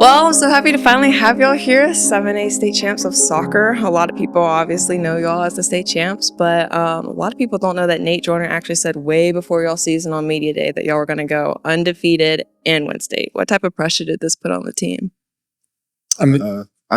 Well, I'm so happy to finally have y'all here, 7A state champs of soccer. A lot of people obviously know y'all as the state champs, but a lot of people don't know that Nate Joyner actually said way before y'all season on media day that y'all were going to go undefeated and win state. What type of pressure did this put on the team? I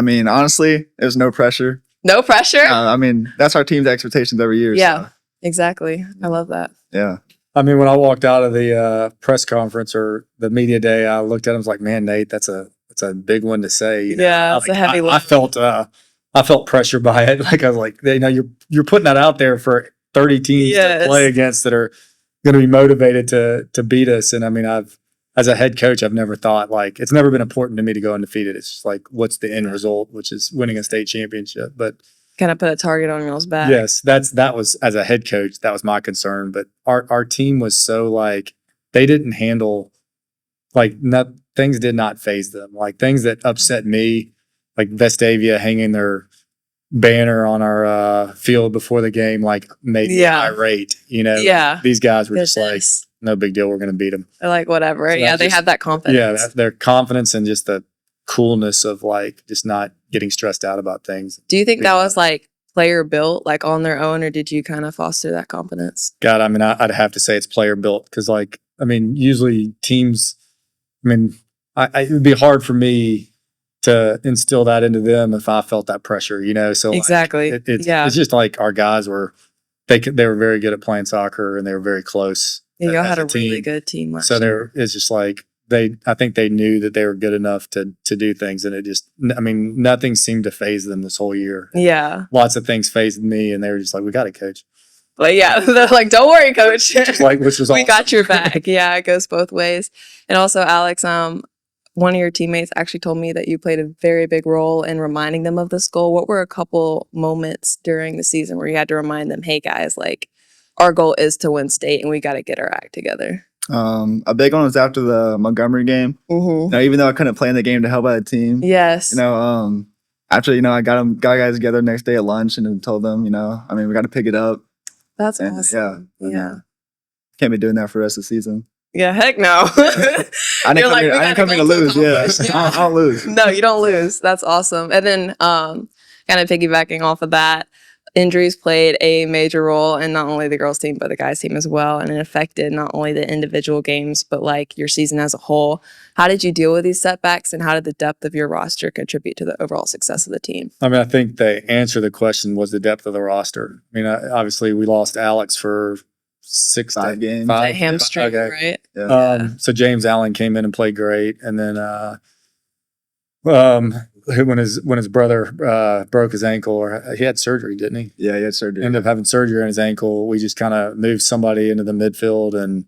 mean, honestly, there's no pressure. No pressure? I mean, that's our team's expectations every year. Yeah, so. exactly. I love that. Yeah. I mean, when I walked out of the press conference or the media day, I looked at him and was like, man, Nate, that's a big one to say. You know? Yeah, it's a heavy one. I felt pressure by it. Like I was like, you're putting that out there for 30 teams to play against that are going to be motivated to beat us. And I mean, as a head coach, I've never thought like it's never been important to me to go undefeated. It's just like, what's the end result, which is winning a state championship. But kind of put a target on y'all's back. Yes, that was as a head coach, that was my concern. But our team was so like they didn't handle things did not faze them. Like things that upset me, like Vestavia hanging their banner on our field before the game, like made me irate. You know, these guys were just like, no big deal, we're going to beat them. They're like whatever. So they had that confidence. Yeah, their confidence and just the coolness of like just not getting stressed out about things. Do you think that was like player built, like on their own, or did you kind of foster that confidence? God, I mean, I'd have to say it's player built because, like, I mean, usually teams. I mean, it would be hard for me to instill that into them if I felt that pressure, you know. So exactly, like, it's just like our guys were they were very good at playing soccer and they were very close. Yeah, y'all had a really good team last year. So it's just like. I think they knew that they were good enough to do things, and it just, I mean, nothing seemed to faze them this whole year. Yeah, lots of things fazed me, and they were just like, "We got it, coach." But yeah, they're like, "Don't worry, coach. Which was we awesome. got your back." Yeah, it goes both ways. And also, Alex, one of your teammates actually told me that you played a very big role in reminding them of this goal. What were a couple moments during the season where you had to remind them, "Hey guys, like our goal is to win state, and we got to get our act together"? A big one was after the Montgomery game. Mm-hmm. You know, even though I couldn't play in the game to help out the team. Yes. You know, after I got guys together next day at lunch and told them, I mean, we got to pick it up. That's awesome. Yeah. Can't be doing that for the rest of the season. Yeah, heck no. I didn't come here to lose. Yeah, I don't lose. No, you don't lose. That's awesome. And then, kind of piggybacking off of that. Injuries played a major role in not only the girls team, but the guys team as well. And it affected not only the individual games, but like your season as a whole. How did you deal with these setbacks and how did the depth of your roster contribute to the overall success of the team? I mean, I think the answer to the question was the depth of the roster. I mean, obviously we lost Alex for 5 games. That hamstring, right? Yeah. So James Allen came in and played great. And then, when his brother broke his ankle, or he had surgery, didn't he? Yeah, he had surgery. Ended up having surgery on his ankle. We just kind of moved somebody into the midfield, and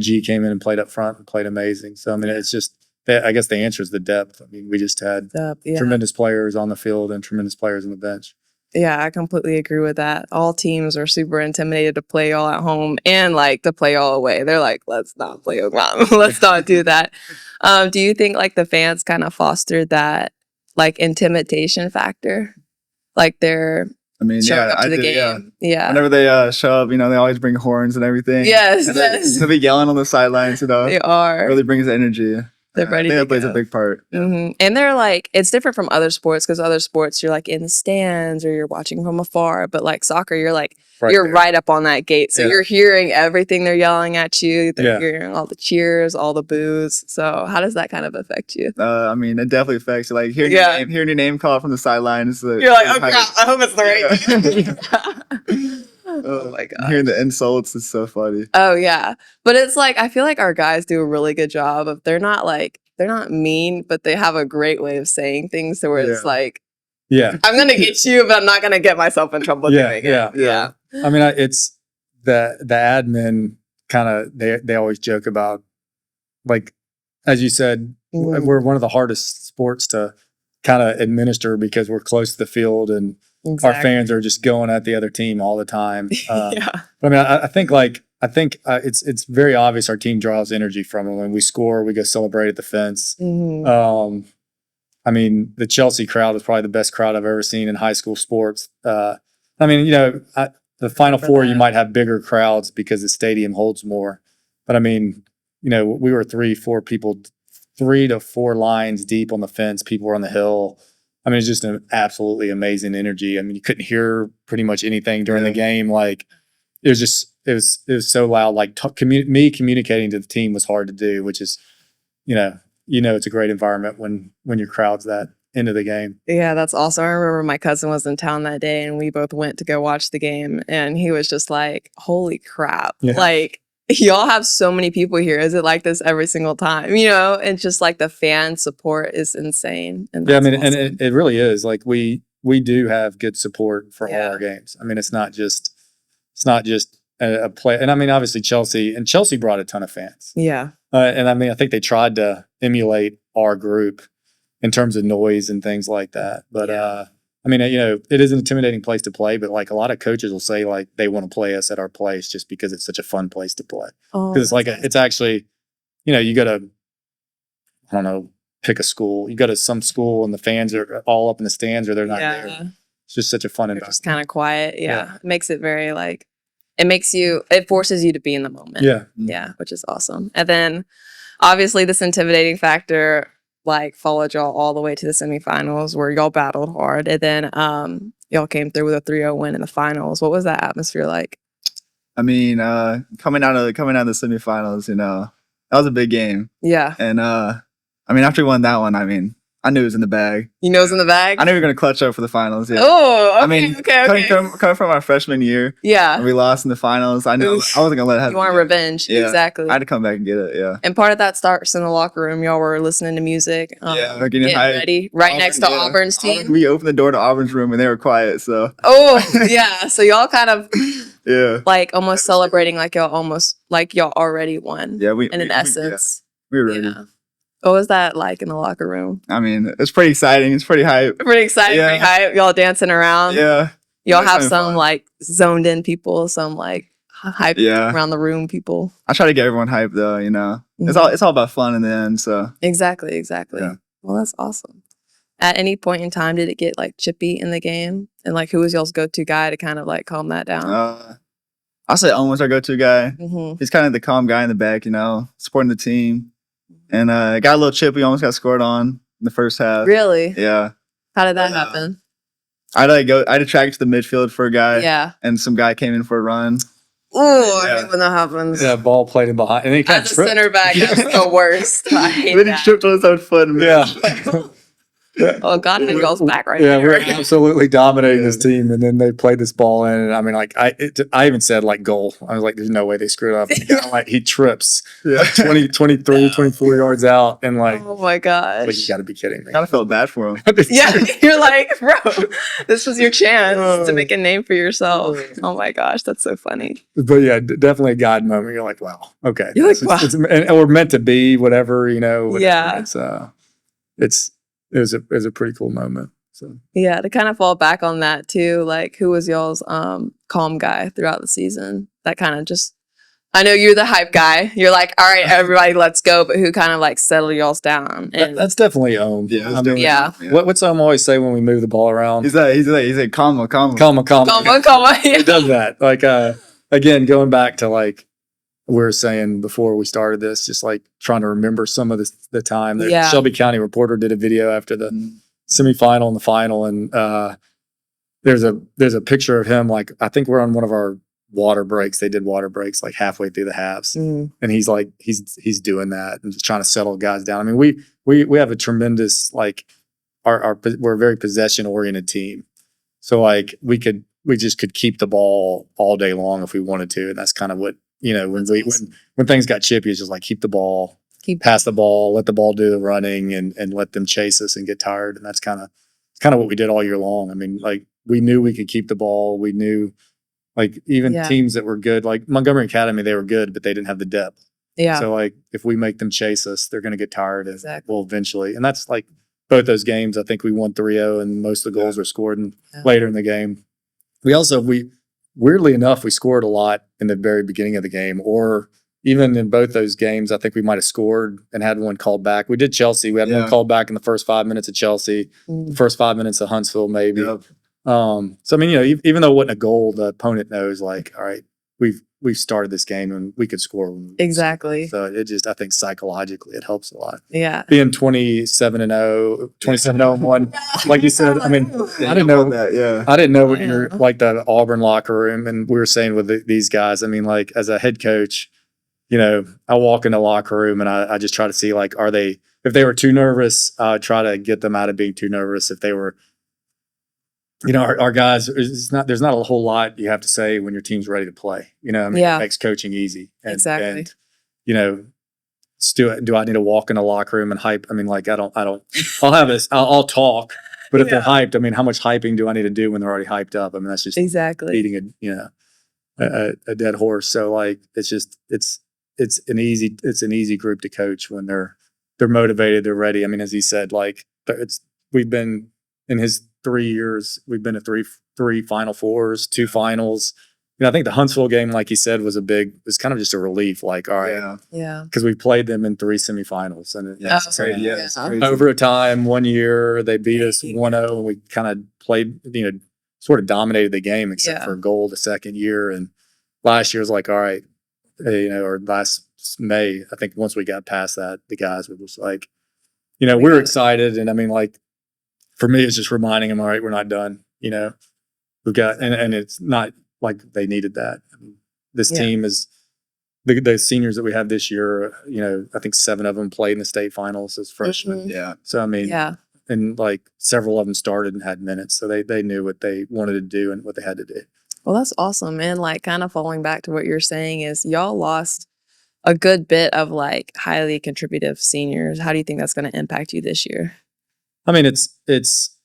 G came in and played up front and played amazing. So I mean, it's just I guess the answer is the depth. I mean, we just had tremendous players on the field and tremendous players on the bench. Yeah, I completely agree with that. All teams are super intimidated to play all at home and like to play all away. They're like, let's not play around. Let's not do that. Do you think like the fans kind of fostered that like intimidation factor? Like they're showing up to the game. Yeah. Whenever they show up, they always bring horns and everything. Yes. They'll be yelling on the sidelines, They are. It really brings energy. They're ready. I think that plays a big part. Mm-hmm. And they're like, it's different from other sports because other sports you're like in the stands or you're watching from afar. But like soccer, you're like right up on that gate, so you're hearing everything they're yelling at you. They're hearing all the cheers, all the boos. So how does that kind of affect you? I mean, it definitely affects you. Like hearing your name called from the sidelines. You're like, oh crap! I hope it's the right name. Oh my god! Hearing the insults is so funny. Oh yeah, but it's like I feel like our guys do a really good job of they're not mean, but they have a great way of saying things to where it's like, I'm gonna get you, but I'm not gonna get myself in trouble doing it. Yeah. I mean, it's the admin kind of they always joke about, like as you said, we're one of the hardest sports to kind of administer because we're close to the field and. Exactly. Our fans are just going at the other team all the time. But I mean, I think it's very obvious our team draws energy from it. When we score, we go celebrate at the fence. Mm-hmm. I mean, the Chelsea crowd is probably the best crowd I've ever seen in high school sports. I mean, the Final Four, you might have bigger crowds because the stadium holds more. But I mean, we were 3-4 3 to 4 lines deep on the fence. People were on the hill. I mean, it's just an absolutely amazing energy. I mean, you couldn't hear pretty much anything during the game. Like, it was so loud. Like, me communicating to the team was hard to do, which is, it's a great environment when your crowd's that into the game. Yeah, that's awesome. I remember my cousin was in town that day and we both went to go watch the game and he was just like, holy crap. Yeah. Like, y'all have so many people here. Is it like this every single time? And just like the fan support is insane. And Yeah, I mean, awesome. and it really is. Like, we do have good support for all our games. I mean, it's not just a play. And I mean, obviously Chelsea brought a ton of fans. Yeah. And I mean, I think they tried to emulate our group in terms of noise and things like that. But I mean, it is an intimidating place to play, but like a lot of coaches will say like they want to play us at our place just because it's such a fun place to play. Because it's like it's actually, you go to, I don't know, pick a school. You go to some school and the fans are all up in the stands or they're not there. It's just such a fun environment. Just kind of quiet. Yeah. It makes it very like, it forces you to be in the moment. Yeah. Yeah, which is awesome. And then obviously this intimidating factor like followed y'all all the way to the semifinals where y'all battled hard. And then y'all came through with a 3-0 win in the finals. What was that atmosphere like? I mean, coming out of the semifinals, that was a big game. Yeah. And I mean, after we won that one, I mean, I knew it was in the bag. You know it's in the bag? I knew we were going to clutch up for the finals. Yeah. Oh, okay, I mean, okay. Coming from our freshman year, yeah, we lost in the finals. I knew I wasn't going to let it happen. You want revenge. Yeah. Exactly. I had to come back and get it, yeah. And part of that starts in the locker room. Y'all were listening to music. Getting ready. Right next to Auburn's team. We opened the door to Auburn's room and they were quiet, so. Oh, yeah. So y'all kind of, like almost celebrating like y'all already won. Yeah, in essence. We were ready. Yeah. What was that like in the locker room? I mean, it's pretty exciting. It's pretty hype. Pretty exciting, pretty hype. Y'all dancing around. Yeah. Y'all have some like zoned in people, some like hype around the room people. I try to get everyone hyped though, Mm-hmm. It's all about fun in the end, so. Exactly. Yeah. Well, that's awesome. At any point in time, did it get like chippy in the game? And like, who was y'all's go-to guy to kind of like calm that down? I'll say Owen's our go-to guy. Mm-hmm. He's kind of the calm guy in the back, supporting the team. And got a little chip. We almost got scored on in the first half. Really? Yeah. How did that happen? I had to track to the midfield for a guy. Yeah. And some guy came in for a run. Ooh, I hate when that happens. Yeah, ball played in behind. And he kind As a center back, that's the worst. I hate Then that. he tripped on his own foot. Yeah. Oh, God had y'all's back right Yeah, there. we're absolutely dominating this team, and then they played this ball in. And I mean, like I even said like goal. I was like, there's no way they screwed up. Like he trips, like 20, 23, 24 yards out, and like, Oh my gosh. like you got to be kidding me. I kind of felt bad for him. Yeah, you're like, bro, this was your chance to make a name for yourself. Oh my gosh, that's so funny. But yeah, definitely a God moment. You're like, wow, okay, You're like, wow. and we're meant to be whatever, whatever. Yeah. It was a pretty cool moment. So Yeah, to kind of fall back on that too, like who was y'all's calm guy throughout the season? That kind of just, I know you're the hype guy. You're like, all right, everybody, let's go. But who kind of like settled y'all's down? And that's definitely Ohm. Yeah, I mean, yeah. What's Ohm always say when we move the ball around? He's like, calma. Calma. Come on. He does that. Like, again, going back to like we were saying before we started this, just like trying to remember some of the time. The Shelby County Reporter did a video after the semifinal and the final, and there's a picture of him. Like, I think we're on one of our water breaks. They did water breaks like halfway through the halves, and he's like he's doing that and just trying to settle guys down. I mean, we have a tremendous like we're a very possession oriented team, so like we just could keep the ball all day long if we wanted to, and that's kind of what. When things got chippy, it's just like keep the ball, pass the ball, let the ball do the running, and let them chase us and get tired. And that's kind of what we did all year long. I mean, like we knew we could keep the ball. We knew, like even teams that were good, like Montgomery Academy, they were good, but they didn't have the depth. Yeah. So like if we make them chase us, they're going to get tired. Exactly. Well, eventually, and that's like both those games. I think we won 3-0, and most of the goals were scored later in the game. Weirdly enough, we scored a lot in the very beginning of the game, or even in both those games, I think we might have scored and had one called back. We did Chelsea. We had one called back in the first 5 minutes of Chelsea, the first 5 minutes of Huntsville, maybe. Yep. So, I mean, even though it wasn't a goal, the opponent knows, like, all right, we started this game and we could score. Exactly. So it just, I think psychologically it helps a lot. Yeah. Being 27-0, 27-0-1, like you said, I mean, I didn't know that. Yeah. I didn't know what Yeah. you're like the Auburn locker room, and we were saying with these guys. I mean, like as a head coach, you know, I walk in the locker room and I just try to see like, if they were too nervous, I would try to get them out of being too nervous. If they were, you know, our guys, there's not a whole lot you have to say when your team's ready to play. You know, I mean, Yeah. it makes coaching easy. Exactly. And, you know, do I need to walk in the locker room and hype? I mean, like, I'll have this, I'll talk, but if they're hyped, I mean, how much hyping do I need to do when they're already hyped up? I mean, that's just Exactly. beating a dead horse. So like, it's an easy group to coach when they're motivated, they're ready. I mean, as he said, like we've been in his 3 years, we've been to three Final Fours, 2 finals. You know, I think the Huntsville game, like he said, was kind of just a relief. Like, all right, Yeah. because we played them in 3 semifinals, and It's crazy. Yeah. It's crazy. overtime one year they beat us 1-0, and we kind of played, you know, sort of dominated the game except for a goal the second year. And last year was like, all right, you know, or last May, I think once we got past that, the guys were just like, you know, we were excited. And I mean, like, for me, it's just reminding them, all right, we're not done. You know, we've got, and it's not like they needed that. I mean, this team is, the seniors that we have this year, you know, I think 7 of them played in the state finals as freshmen. Mm-hmm. Yeah. So, I mean, and like several of them started and had minutes. So they knew what they wanted to do and what they had to do. Well, that's awesome. And like kind of falling back to what you're saying is y'all lost a good bit of like highly contributive seniors. How do you think that's going to impact you this year? I mean, it's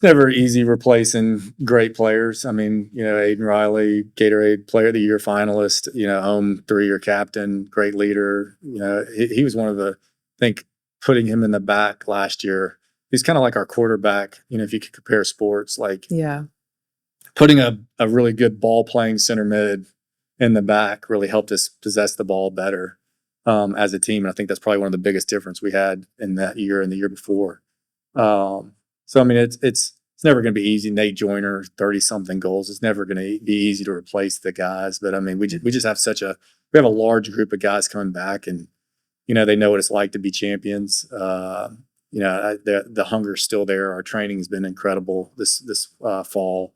never easy replacing great players. I mean, you know, Aiden Riley, Gatorade Player of the Year finalist, you know, home 3-year captain, great leader. You know, he was one of the, I think, putting him in the back last year. He's kind of like our quarterback, you know, if you could compare sports, like putting a really good ball playing center mid in the back really helped us possess the ball better as a team. And I think that's probably one of the biggest difference we had in that year and the year before. So, I mean, it's never going to be easy. Nate Joyner, 30-something goals. It's never going to be easy to replace the guys. But, I mean, we just have we have a large group of guys coming back, and, you know, they know what it's like to be champions. You know, the hunger's still there. Our training has been incredible this fall.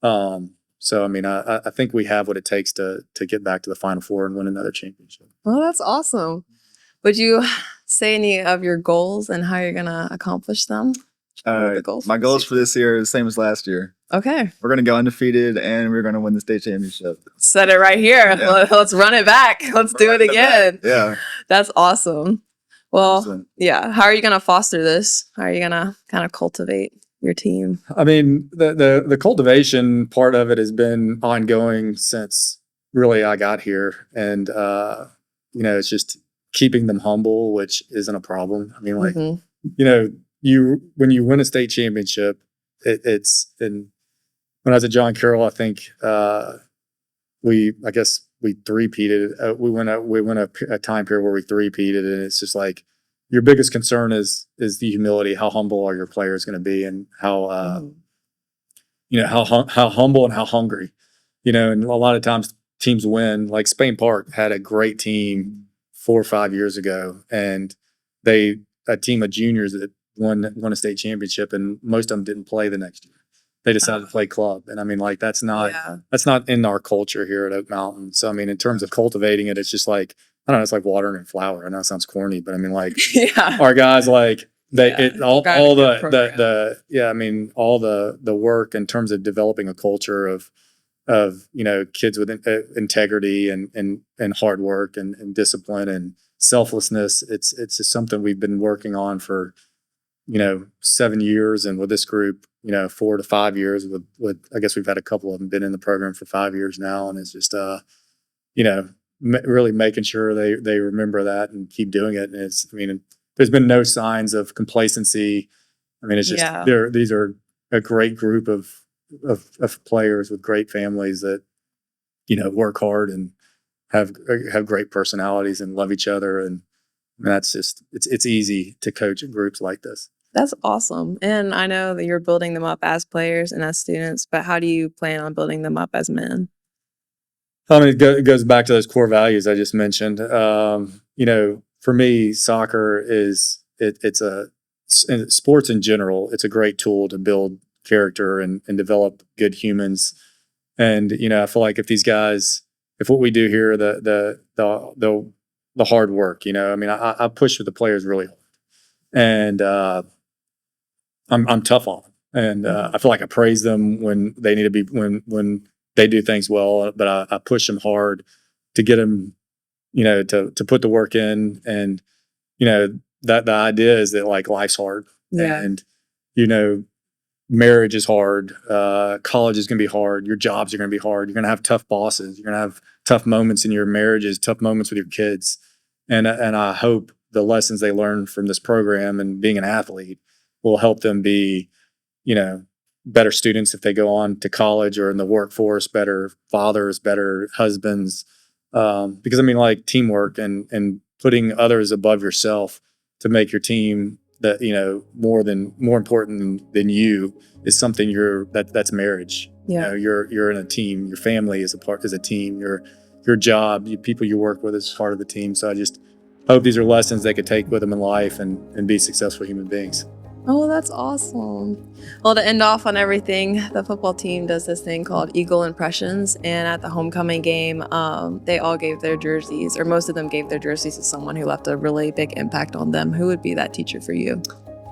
So, I mean, I think we have what it takes to get back to the Final Four and win another championship. Well, that's awesome. Would you say any of your goals and how you're going to accomplish them? My goals for this year are the same as last year. Okay. We're going to go undefeated, and we're going to win the state championship. Set it right here. Yeah. Let's run it back. Let's do it again. Yeah. That's awesome. Well, 100%. yeah. How are you going to foster this? How are you going to kind of cultivate your team? I mean, the cultivation part of it has been ongoing since really I got here. And, you know, it's just keeping them humble, which isn't a problem. I mean, like, you know, when you win a state championship, and when I was at John Carroll, I think we three-peated. We went a time period where we three-peated, and it's just like your biggest concern is the humility. How humble are your players going to be, and how you know how humble and how hungry, you know. And a lot of times teams win. Like Spain Park had a great team 4 or 5 years ago, and a team of juniors that won a state championship, and most of them didn't play the next year. They decided to play club. And I mean, like, that's not in our culture here at Oak Mountain. So, I mean, in terms of cultivating it, it's just like, I don't know, it's like watering a flower. I know it sounds corny, but I mean, like, our guys, like, all the work in terms of developing a culture of, you know, kids with integrity and hard work and discipline and selflessness. It's just something we've been working on for, you know, 7 years, and with this group, you know, 4 to 5 years. With I guess we've had a couple of them been in the program for 5 years now, and it's just you know, really making sure they remember that and keep doing it. And I mean, there's been no signs of complacency. I mean, it's just these are a great group of players with great families that, you know, work hard and have great personalities and love each other, and that's just it's easy to coach groups like this. That's awesome. And I know that you're building them up as players and as students, but how do you plan on building them up as men? I mean, it goes back to those core values I just mentioned. You know, for me, soccer is sports in general. It's a great tool to build character and develop good humans. And you know, I feel like if what we do here, the hard work, you know, I mean, I push with the players really hard, and I'm tough on them, and I feel like I praise them when they need to be when they do things well, but I push them hard to get them, you know, to put the work in, and you know that the idea is that like life's hard, and you know, marriage is hard, college is going to be hard, your jobs are going to be hard, you're going to have tough bosses, you're going to have tough moments in your marriages, tough moments with your kids, and I hope the lessons they learn from this program and being an athlete will help them be, you know, better students if they go on to college or in the workforce, better fathers, better husbands. Because I mean, like teamwork and putting others above yourself to make your team that, you know, more important than you is something that's marriage. Yeah. You know, you're in a team. Your family is a team. Your job, people you work with is part of the team. So I just hope these are lessons they could take with them in life and be successful human beings. Oh, that's awesome. Well, to end off on everything, the football team does this thing called Eagle Impressions. And at the homecoming game, they all gave their jerseys, or most of them gave their jerseys to someone who left a really big impact on them. Who would be that teacher for you?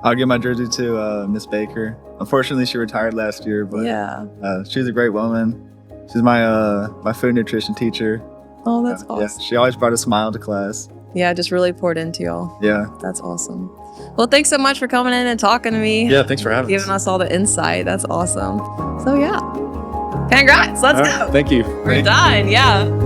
I'll give my jersey to Miss Baker. Unfortunately, she retired last year, but she's a great woman. She's my food nutrition teacher. Oh, that's awesome. Yeah, she always brought a smile to class. Yeah, just really poured into y'all. Yeah. That's awesome. Well, thanks so much for coming in and talking to me. Yeah, thanks for having Giving us all the insight. That's awesome. So yeah. Congrats. Let's go. Thank you. We're done. Yeah.